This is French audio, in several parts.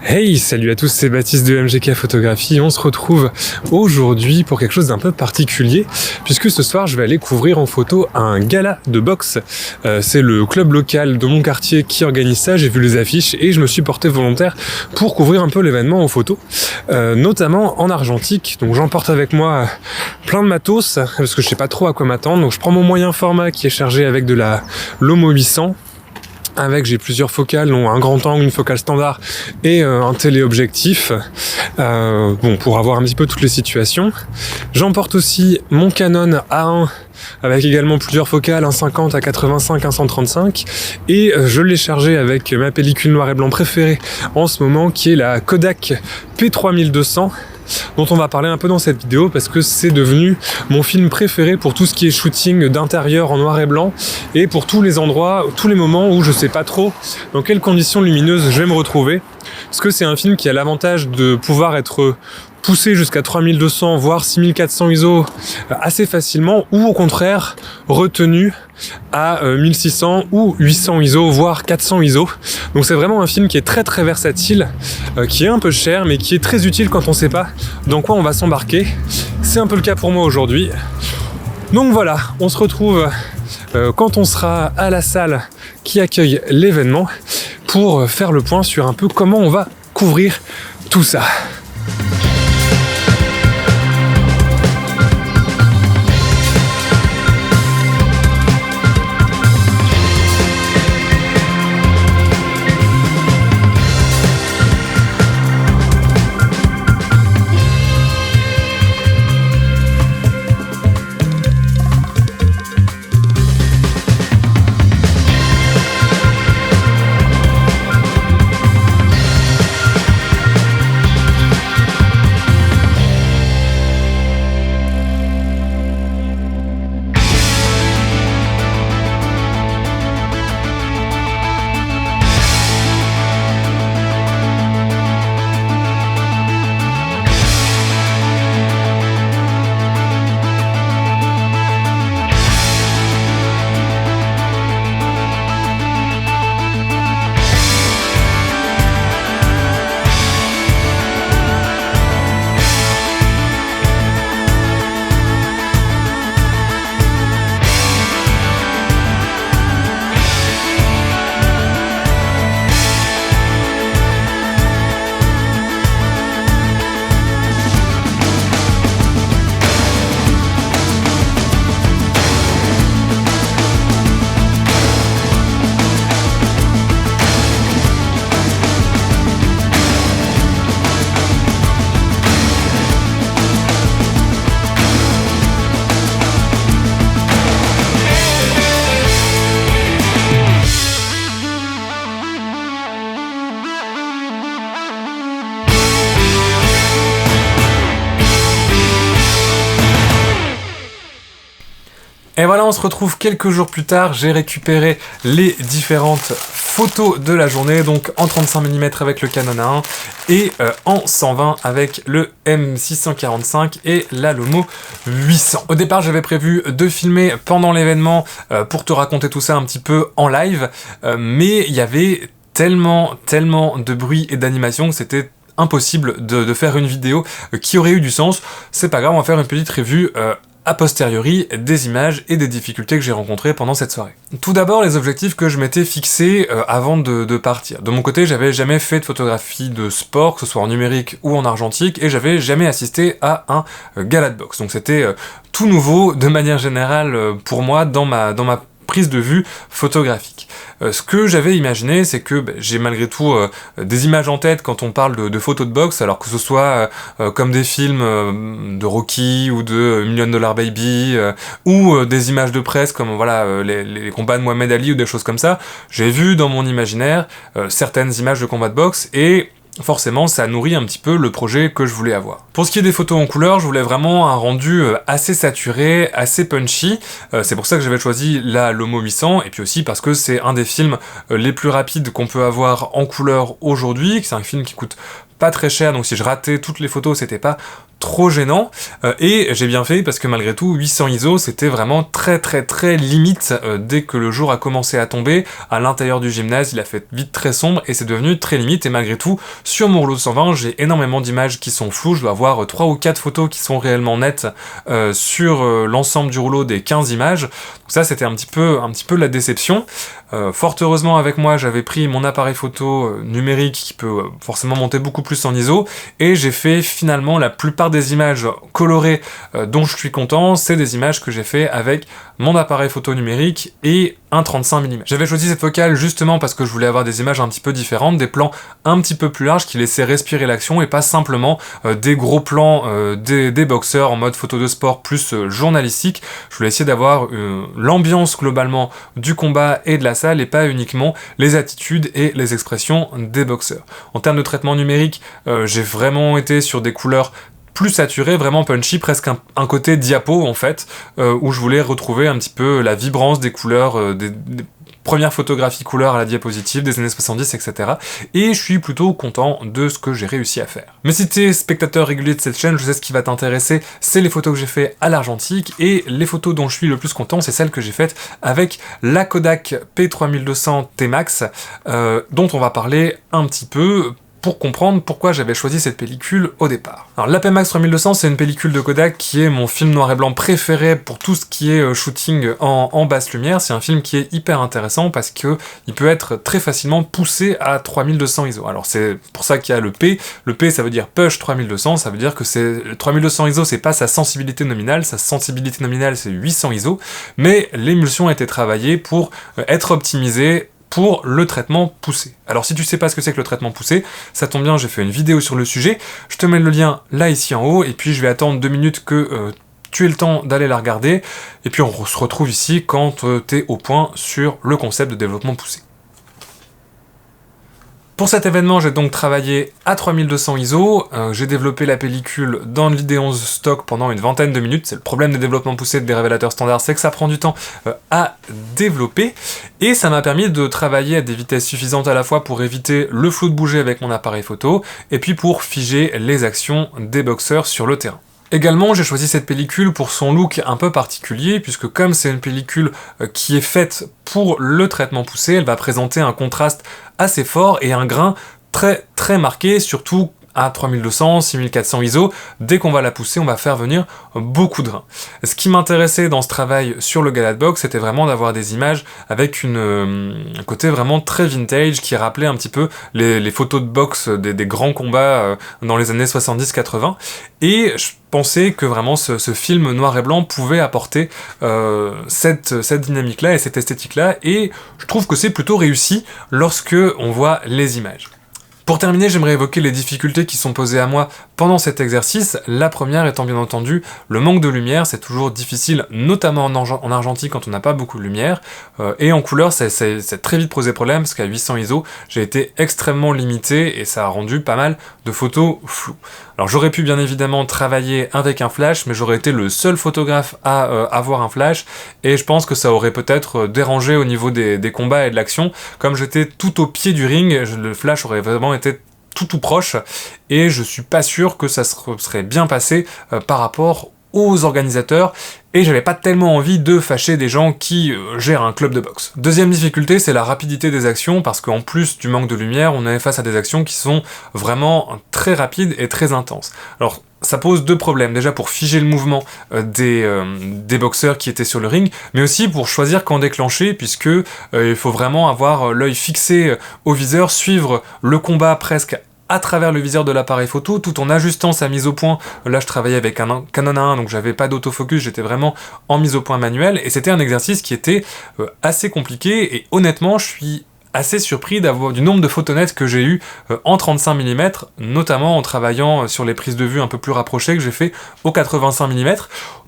Hey, salut à tous, c'est Baptiste de MGK Photographie. On se retrouve aujourd'hui pour quelque chose d'un peu particulier, puisque ce soir je vais aller couvrir en photo un gala de boxe. C'est le club local de mon quartier qui organise ça. J'ai vu les affiches et je me suis porté volontaire pour couvrir un peu l'événement en photo, notamment en argentique. Donc j'emporte avec moi plein de matos parce que je sais pas trop à quoi m'attendre. Donc je prends mon moyen format qui est chargé avec de la Lomo 800. J'ai plusieurs focales, dont un grand angle, une focale standard et un téléobjectif, pour avoir un petit peu toutes les situations. J'emporte aussi mon Canon A1 avec également plusieurs focales, un 50, un 85, un 135, et je l'ai chargé avec ma pellicule noir et blanc préférée en ce moment, qui est la Kodak P3200, dont on va parler un peu dans cette vidéo parce que c'est devenu mon film préféré pour tout ce qui est shooting d'intérieur en noir et blanc et pour tous les endroits, tous les moments où je sais pas trop dans quelles conditions lumineuses je vais me retrouver, parce que c'est un film qui a l'avantage de pouvoir être poussé jusqu'à 3200 voire 6400 ISO assez facilement, ou au contraire retenu à 1600 ou 800 ISO voire 400 ISO. Donc c'est vraiment un film qui est très très versatile, qui est un peu cher mais qui est très utile quand on sait pas dans quoi on va s'embarquer. C'est un peu le cas pour moi aujourd'hui. Donc voilà, on se retrouve quand on sera à la salle qui accueille l'événement pour faire le point sur un peu comment on va couvrir tout ça. Et voilà, on se retrouve quelques jours plus tard. J'ai récupéré les différentes photos de la journée, donc en 35 mm avec le Canon A1 et en 120 avec le M645 et la Lomo 800. Au départ, j'avais prévu de filmer pendant l'événement pour te raconter tout ça un petit peu en live, mais il y avait tellement de bruit et d'animation que c'était impossible de faire une vidéo qui aurait eu du sens. C'est pas grave, on va faire une petite review a posteriori des images et des difficultés que j'ai rencontrées pendant cette soirée. Tout d'abord, les objectifs que je m'étais fixés avant de partir. De mon côté, j'avais jamais fait de photographie de sport, que ce soit en numérique ou en argentique, et j'avais jamais assisté à un gala de boxe. Donc c'était tout nouveau de manière générale pour moi dans ma prise de vue photographique. Ce que j'avais imaginé, c'est que j'ai malgré tout des images en tête quand on parle de photos de boxe, alors que ce soit comme des films de Rocky ou de Million Dollar Baby, ou des images de presse comme voilà les combats de Mohamed Ali ou des choses comme ça. J'ai vu dans mon imaginaire certaines images de combats de boxe et forcément ça nourrit un petit peu le projet que je voulais avoir. Pour ce qui est des photos en couleur, je voulais vraiment un rendu assez saturé, assez punchy, c'est pour ça que j'avais choisi la Lomo 800, et puis aussi parce que c'est un des films les plus rapides qu'on peut avoir en couleur aujourd'hui, c'est un film qui coûte pas très cher, donc si je ratais toutes les photos, c'était pas trop gênant, et j'ai bien fait parce que malgré tout 800 ISO c'était vraiment très limite dès que le jour a commencé à tomber. À l'intérieur du gymnase il a fait vite très sombre et c'est devenu très limite, et malgré tout sur mon rouleau de 120 j'ai énormément d'images qui sont floues, je dois avoir 3 ou 4 photos qui sont réellement nettes sur l'ensemble du rouleau des 15 images, donc ça c'était un petit peu la déception. Fort heureusement avec moi j'avais pris mon appareil photo numérique qui peut forcément monter beaucoup plus en ISO, et j'ai fait finalement la plupart des images colorées dont je suis content, c'est des images que j'ai fait avec mon appareil photo numérique et un 35 mm. J'avais choisi cette focale justement parce que je voulais avoir des images un petit peu différentes, des plans un petit peu plus larges qui laissaient respirer l'action et pas simplement des gros plans des boxeurs en mode photo de sport plus journalistique. Je voulais essayer d'avoir l'ambiance globalement du combat et de la salle et pas uniquement les attitudes et les expressions des boxeurs. En termes de traitement numérique, j'ai vraiment été sur des couleurs plus saturé, vraiment punchy, presque un côté diapo en fait, où je voulais retrouver un petit peu la vibrance des couleurs, des premières photographies couleurs à la diapositive des années 70, etc. Et je suis plutôt content de ce que j'ai réussi à faire. Mais si t'es spectateur régulier de cette chaîne, je sais ce qui va t'intéresser, c'est les photos que j'ai fait à l'argentique, et les photos dont je suis le plus content, c'est celles que j'ai faites avec la Kodak P3200 T-Max, dont on va parler un petit peu, pour comprendre pourquoi j'avais choisi cette pellicule au départ. Alors la Pmax 3200 c'est une pellicule de Kodak qui est mon film noir et blanc préféré pour tout ce qui est shooting en basse lumière. C'est un film qui est hyper intéressant parce que il peut être très facilement poussé à 3200 ISO. Alors c'est pour ça qu'il y a le P. Le P ça veut dire push 3200, ça veut dire que c'est 3200 ISO, c'est pas sa sensibilité nominale c'est 800 ISO, mais l'émulsion a été travaillée pour être optimisée pour le traitement poussé. Alors si tu sais pas ce que c'est que le traitement poussé, ça tombe bien, j'ai fait une vidéo sur le sujet, je te mets le lien là ici en haut, et puis je vais attendre 2 minutes que tu aies le temps d'aller la regarder, et puis on se retrouve ici quand tu es au point sur le concept de développement poussé. Pour cet événement, j'ai donc travaillé à 3200 ISO, j'ai développé la pellicule dans l'Idéon stock pendant une vingtaine de minutes. C'est le problème des développements poussés des révélateurs standards, c'est que ça prend du temps à développer, et ça m'a permis de travailler à des vitesses suffisantes à la fois pour éviter le flou de bouger avec mon appareil photo, et puis pour figer les actions des boxeurs sur le terrain. Également, j'ai choisi cette pellicule pour son look un peu particulier, puisque comme c'est une pellicule qui est faite pour le traitement poussé, elle va présenter un contraste assez fort et un grain très marqué, surtout à 3200, 6400 ISO, dès qu'on va la pousser, on va faire venir beaucoup de grains. Ce qui m'intéressait dans ce travail sur le gala de boxe, c'était vraiment d'avoir des images avec un côté vraiment très vintage, qui rappelait un petit peu les photos de boxe des grands combats dans les années 70-80, et je pensais que vraiment ce film noir et blanc pouvait apporter cette dynamique-là et cette esthétique-là, et je trouve que c'est plutôt réussi lorsque on voit les images. Pour terminer, j'aimerais évoquer les difficultés qui sont posées à moi pendant cet exercice. La première étant bien entendu le manque de lumière, c'est toujours difficile, notamment en argentique quand on n'a pas beaucoup de lumière, et en couleur c'est très vite posé problème, parce qu'à 800 ISO, j'ai été extrêmement limité, et ça a rendu pas mal de photos floues. Alors j'aurais pu bien évidemment travailler avec un flash, mais j'aurais été le seul photographe à avoir un flash, et je pense que ça aurait peut-être dérangé au niveau des combats et de l'action. Comme j'étais tout au pied du ring, le flash aurait vraiment été tout proche, et je suis pas sûr que ça serait bien passé par rapport aux organisateurs, et j'avais pas tellement envie de fâcher des gens qui gèrent un club de boxe. Deuxième difficulté, c'est la rapidité des actions, parce qu'en plus du manque de lumière, on est face à des actions qui sont vraiment très rapides et très intenses. Alors ça pose deux problèmes, déjà pour figer le mouvement des boxeurs qui étaient sur le ring, mais aussi pour choisir quand déclencher, puisque il faut vraiment avoir l'œil fixé au viseur, suivre le combat presque à travers le viseur de l'appareil photo, tout en ajustant sa mise au point. Là je travaillais avec un Canon A1, donc j'avais pas d'autofocus, j'étais vraiment en mise au point manuelle, et c'était un exercice qui était assez compliqué, et honnêtement je suis assez surpris du nombre de photos nettes que j'ai eu en 35 mm, notamment en travaillant sur les prises de vue un peu plus rapprochées que j'ai fait au 85 mm.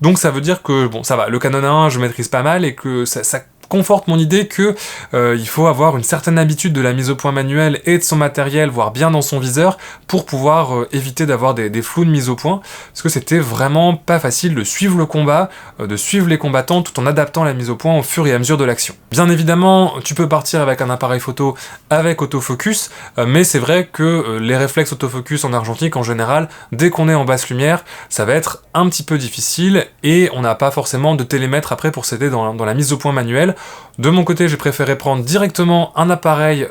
Donc ça veut dire que, bon, ça va, le Canon A1 je maîtrise pas mal, et que ça conforte mon idée que il faut avoir une certaine habitude de la mise au point manuelle et de son matériel, voire bien dans son viseur, pour pouvoir éviter d'avoir des flous de mise au point, parce que c'était vraiment pas facile de suivre le combat, de suivre les combattants tout en adaptant la mise au point au fur et à mesure de l'action. Bien évidemment, tu peux partir avec un appareil photo avec autofocus, mais c'est vrai que les réflexes autofocus en argentique en général, dès qu'on est en basse lumière, ça va être un petit peu difficile et on n'a pas forcément de télémètre après pour s'aider dans la mise au point manuelle. De mon côté, j'ai préféré prendre directement un appareil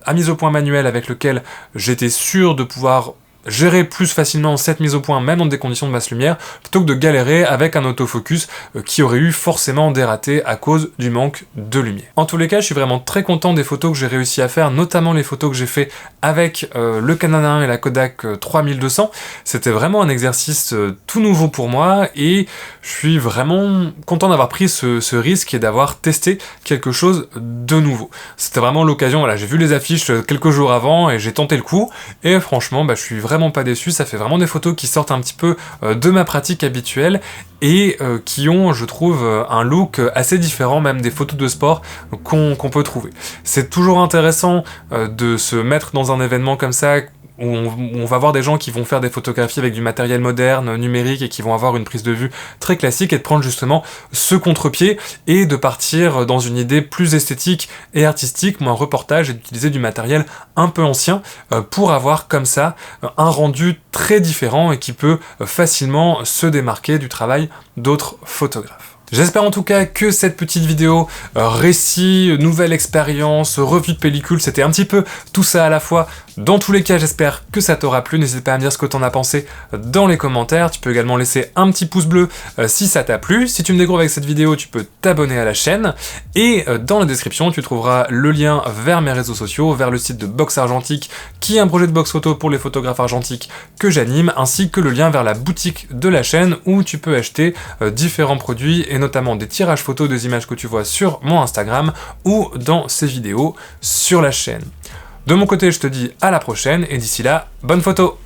à mise au point manuelle avec lequel j'étais sûr de pouvoir gérer plus facilement cette mise au point, même dans des conditions de basse lumière, plutôt que de galérer avec un autofocus qui aurait eu forcément des ratés à cause du manque de lumière. En tous les cas, je suis vraiment très content des photos que j'ai réussi à faire, notamment les photos que j'ai fait avec le Canon 1 et la Kodak 3200. C'était vraiment un exercice tout nouveau pour moi et je suis vraiment content d'avoir pris ce risque et d'avoir testé quelque chose de nouveau. C'était vraiment l'occasion, voilà, j'ai vu les affiches quelques jours avant et j'ai tenté le coup et franchement, je suis vraiment pas déçu, ça fait vraiment des photos qui sortent un petit peu de ma pratique habituelle et qui ont, je trouve, un look assez différent même des photos de sport qu'on peut trouver. C'est toujours intéressant de se mettre dans un événement comme ça, où on va voir des gens qui vont faire des photographies avec du matériel moderne, numérique, et qui vont avoir une prise de vue très classique, et de prendre justement ce contre-pied, et de partir dans une idée plus esthétique et artistique, moins reportage, et d'utiliser du matériel un peu ancien, pour avoir comme ça un rendu très différent, et qui peut facilement se démarquer du travail d'autres photographes. J'espère en tout cas que cette petite vidéo, récit, nouvelle expérience, revue de pellicule, c'était un petit peu tout ça à la fois. Dans tous les cas, j'espère que ça t'aura plu, n'hésite pas à me dire ce que t'en as pensé dans les commentaires, tu peux également laisser un petit pouce bleu si ça t'a plu. Si tu me découvres avec cette vidéo, tu peux t'abonner à la chaîne, et dans la description, tu trouveras le lien vers mes réseaux sociaux, vers le site de Box Argentique, qui est un projet de box photo pour les photographes argentiques que j'anime, ainsi que le lien vers la boutique de la chaîne, où tu peux acheter différents produits, et notamment des tirages photos des images que tu vois sur mon Instagram ou dans ces vidéos sur la chaîne. De mon côté, je te dis à la prochaine et d'ici là, bonne photo!